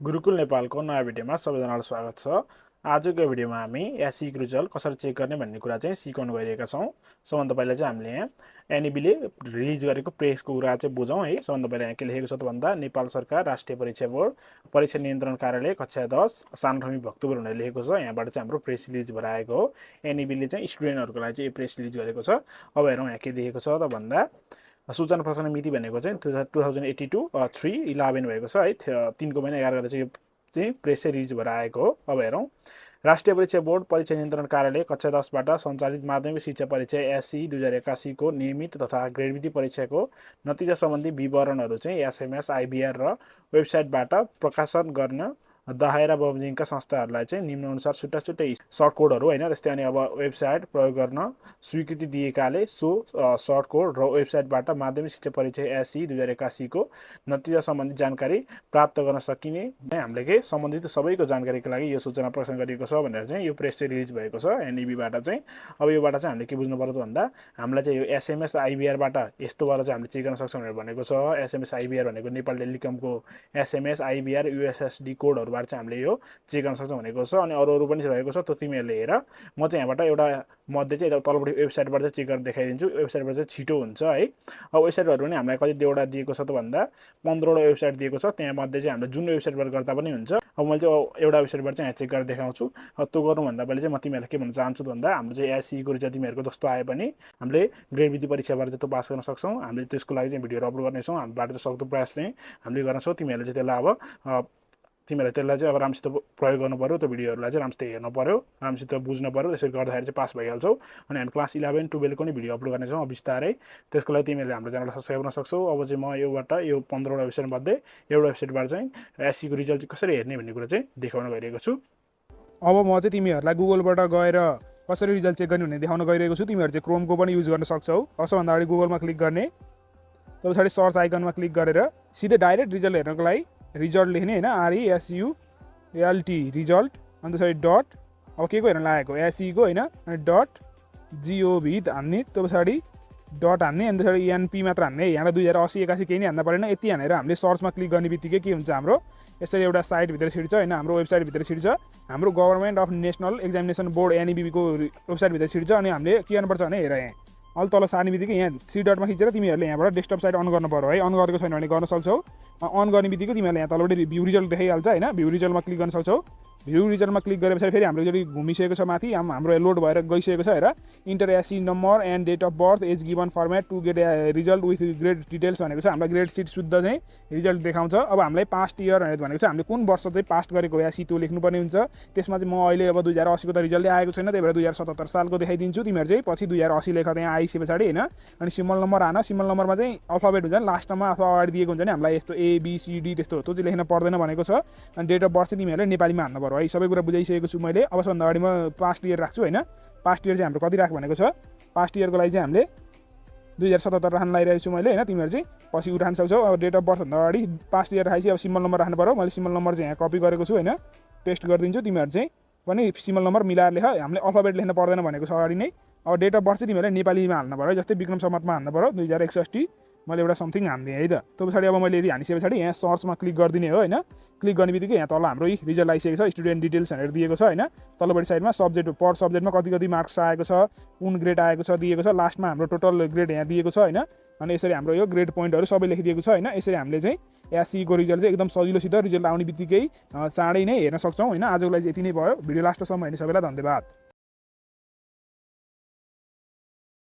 गुरुकुल नेपालको नयाँ भिडियोमा सबैजनालाई स्वागत छ। आजको भिडियोमा हामी एसईको रिजल्ट कसरी चेक गर्ने भन्ने कुरा चाहिँ सिकाउन गइरहेका छौँ। सबभन्दा पहिला चाहिँ हामीले यहाँ एनईबीले रिलिज गरेको प्रेसको कुरा चाहिँ बुझौँ है। सबभन्दा पहिला यहाँ के लेखेको छ त भन्दा नेपाल सरकार राष्ट्रिय परीक्षा बोर्ड परीक्षा नियन्त्रण कार्यालय कक्षा 10 सानोठमी भक्तपुर भनेर लेखेको छ। यहाँबाट चाहिँ हाम्रो प्रेस रिलिज भएर आएको हो। एनईबीले चाहिँ स्टुडेन्टहरूको लागि चाहिँ यो प्रेस रिलिज गरेको छ। अब हेरौँ यहाँ के लेखेको छ त भन्दा सूचना प्रसारण मिति भनेको चाहिँ 2082 3/11 भएको छ है। 3 महिना 11 गते चाहिँ यो प्रेस चाहिँ रिलिज भएर आएको हो। अब हेरौँ, राष्ट्रिय परीक्षा बोर्ड परीक्षा नियन्त्रण कार्यालय कक्षा 10बाट सञ्चालित माध्यमिक शिक्षा परीक्षा एसई 2081 को नियमित तथा ग्रेड परीक्षाको नतिजा सम्बन्धी विवरणहरू चाहिँ एसएमएस आइबिआर र वेबसाइटबाट प्रकाशन गर्न दायरा बमोजिमका संस्थाहरूलाई चाहिँ निम्नअनुसार छुट्टा छुट्टै सर्ट कोडहरू होइन। त्यस्तै अनि अब वेबसाइट प्रयोग गर्न स्वीकृति दिएकाले सो सर्ट कोड र वेबसाइटबाट माध्यमिक शिक्षा परीक्षा एसई 2081 को नतिजा सम्बन्धी जानकारी प्राप्त गर्न सकिने हामीले के सम्बन्धित सबैको जानकारीको लागि यो सूचना प्रकाशन गरिएको छ भनेर चाहिँ यो प्रेस चाहिँ रिलिज भएको छ एनईबीबाट चाहिँ। अब योबाट चाहिँ हामीले के बुझ्नु पर्यो त भन्दा हामीलाई चाहिँ यो एसएमएस आइबिआरबाट यस्तोबाट चाहिँ हामीले चेक गर्न सक्छौँ भनेर भनेको छ। एसएमएस आइबिआर भनेको नेपाल टेलिकमको एसएमएस आइबिआर युएसएसडी कोडहरू चाहिँ हामीले यो चेक गर्न सक्छौँ भनेको छ। अनि अरू पनि रहेको छ, त्यो तिमीहरूले हेर। म चाहिँ यहाँबाट एउटा मध्ये चाहिँ तलपट्टि वेबसाइटबाट चाहिँ चेक गरेर देखाइदिन्छु। वेबसाइटबाट चाहिँ छिटो हुन्छ है। अब वेबसाइटहरू पनि हामीलाई कतिवटा दिएको छ त भन्दा 15वटा वेबसाइट दिएको छ। त्यहाँमध्ये चाहिँ हामीले जुन वेबसाइटबाट गर्दा पनि हुन्छ। अब मैले चाहिँ एउटा वेबसाइटबाट चाहिँ यहाँ चेक गरेर देखाउँछु। त्यो गर्नुभन्दा पहिले चाहिँ म तिमीहरूलाई के भन्न चाहन्छु त भन्दा हाम्रो चाहिँ एसईको रिजल्ट तिमीहरूको जस्तो आए पनि हामीले ग्रेड विधि परीक्षाबाट चाहिँ त्यो पास गर्न सक्छौँ। हामीले त्यसको लागि चाहिँ भिडियोहरू अपलोड गर्नेछौँ। हामीबाट चाहिँ सक्दो प्रयास चाहिँ हामीले गर्नेछौँ। तिमीहरूले चाहिँ त्यसलाई चाहिँ अब राम्रोसित प्रयोग गर्नु पऱ्यो। त्यो भिडियोहरूलाई चाहिँ राम्रोसित हेर्नु पऱ्यो, राम्रोसित बुझ्नु पऱ्यो। त्यसरी गर्दाखेरि चाहिँ पास भइहाल्छौ। अनि हामी क्लास 11, 12को नि भिडियो अपलोड गर्नेछौँ अब बिस्तारै। त्यसको लागि तिमीहरूले हाम्रो च्यानललाई सब्सक्राइब गर्न सक्छौ। अब चाहिँ म यो 15वटा वेबसाइटमध्ये एउटा वेबसाइटबाट चाहिँ एसईको रिजल्ट चाहिँ कसरी हेर्ने भन्ने कुरा चाहिँ देखाउन गइरहेको छु। अब म चाहिँ तिमीहरूलाई गुगलबाट गएर कसरी रिजल्ट चेक गर्ने भन्ने देखाउन गइरहेको छु। तिमीहरू चाहिँ क्रोमको पनि युज गर्न सक्छौ। सबभन्दा अगाडि गुगलमा क्लिक गर्ने, तब पछाडि सर्च आइकनमा क्लिक गरेर सिधै डाइरेक्ट रिजल्ट हेर्नको लागि रिजल्ट लेख्ने होइन, RESULT रिजल्ट, अनि त्यसरी डट अब के को हेर्न लागेको एसईको होइन, अनि डट GOV हान्ने, त्यो पछाडि डट हान्ने, अनि त्यसरी एनपी मात्र हान्ने। यहाँ 2080 81 केही नै हान्न परेन। यति हानेर हामीले सर्चमा क्लिक गर्ने बित्तिकै के हुन्छ, हाम्रो यसरी एउटा साइटभित्र छिर्छ होइन, हाम्रो वेबसाइटभित्र छिर्छ। हाम्रो government of national examination board एनईबीको वेबसाइटभित्र छिर्छ। अनि हामीले के गर्नुपर्छ भने हेर, यहाँ अलि तल सार्ने बित्तिकै यहाँ 3 डटमा खिचेर तिमीहरूले यहाँबाट डेस्कटप साइट अन गर्नु पर्यो है। अन गरेको छैन भने गर्न सक्छौ। अन गर्ने बित्तिकै तिमीहरूले यहाँ तलपट्टि भ्यू रिजल्ट देखाइहाल्छ होइन। भ्यू रिजल्टमा क्लिक गर्न सक्छौ। भ्यू रिजल्टमा क्लिक गरे पछाडि फेरि हाम्रो जति घुमिसकेको छ माथि, हाम्रो लोड भएर गइसकेको छ हेर। Enter SEE number and date of birth as given format to get result with grade details भनेको छ। हामीलाई ग्रेड सिट शुद्ध चाहिँ रिजल्ट देखाउँछ। अब हामीलाई पास्ट इयर भनेको छ, हामीले कुन वर्ष चाहिँ पास गरेको एसई त्यो लेख्नुपर्ने हुन्छ। त्यसमा चाहिँ म अहिले अब 2080 को त रिजल्टै आएको छैन, त्यही भएर 2077 सालको देखाइदिन्छु। तिमीहरू चाहिँ पछि 2080 लेख त्यहाँ आइसके पछाडि होइन। अनि सिम्बल नम्बर हान, सिम्बल नम्बरमा चाहिँ अल्फाबेट हुन्छ नि लास्टमा अथवा अगाडि दिएको हुन्छ नि हामीलाई यस्तो ABCD त्यस्तो, त्यो चाहिँ लेख्न पर्दैन भनेको छ। अनि डेट अफ बर्थ चाहिँ तिमीहरूले नेपालीमा हान्नु पर्यो है। सबै कुरा बुझाइसकेको छु मैले। अब सबभन्दा अगाडि म पास्ट इयर राख्छु होइन। पास्ट इयर चाहिँ हाम्रो कति राख भनेको छ। पास्ट इयरको लागि चाहिँ हामीले 2077 राख्न लागिरहेको छु मैले होइन। तिमीहरू चाहिँ पछि राख्न सक्छौ। अब डेट अफ बर्थभन्दा अगाडि पास्ट इयर राखेपछि अब सिम्बल नम्बर राख्नु पर्यो। मैले सिम्बल नम्बर चाहिँ यहाँ कपी गरेको छु होइन, पेस्ट गरिदिन्छु। तिमीहरू चाहिँ पनि सिम्बल नम्बर मिलाएर लेख। हामीले अल्फाबेट लेख्न पर्दैन भनेको छ अगाडि नै। अब डेट अफ बर्थ चाहिँ तिमीहरूले नेपालीमा हाल्नु पऱ्यो, जस्तै विक्रम सम्मतमा हाल्नु पऱ्यो 2061। मैले एउटा समथिङ हान्दिएँ है त। त्यो पछाडि अब मैले यदि हानिसके पछाडि यहाँ सर्चमा क्लिक गरिदिने हो होइन। क्लिक गर्ने बित्तिकै यहाँ तल हाम्रो रिजल्ट आइसकेको छ, स्टुडेन्ट डिटेल्स भनेर दिएको छ होइन। तल्लोपट्टि साइडमा सब्जेक्ट पर सब्जेक्टमा कति मार्क्स आएको छ, कुन ग्रेड आएको छ दिएको छ। लास्टमा हाम्रो टोटल ग्रेड यहाँ दिएको छ होइन। अनि यसरी हाम्रो यो ग्रेड पोइन्टहरू सबै लेखिदिएको छ होइन। यसरी हामीले चाहिँ एसईको रिजल्ट चाहिँ एकदम सजिलोसित रिजल्ट आउने बित्तिकै चाँडै नै हेर्न सक्छौँ होइन। आजको लागि चाहिँ यति नै भयो। भिडियो लास्टसम्म हेर्ने सबैलाई धन्यवाद।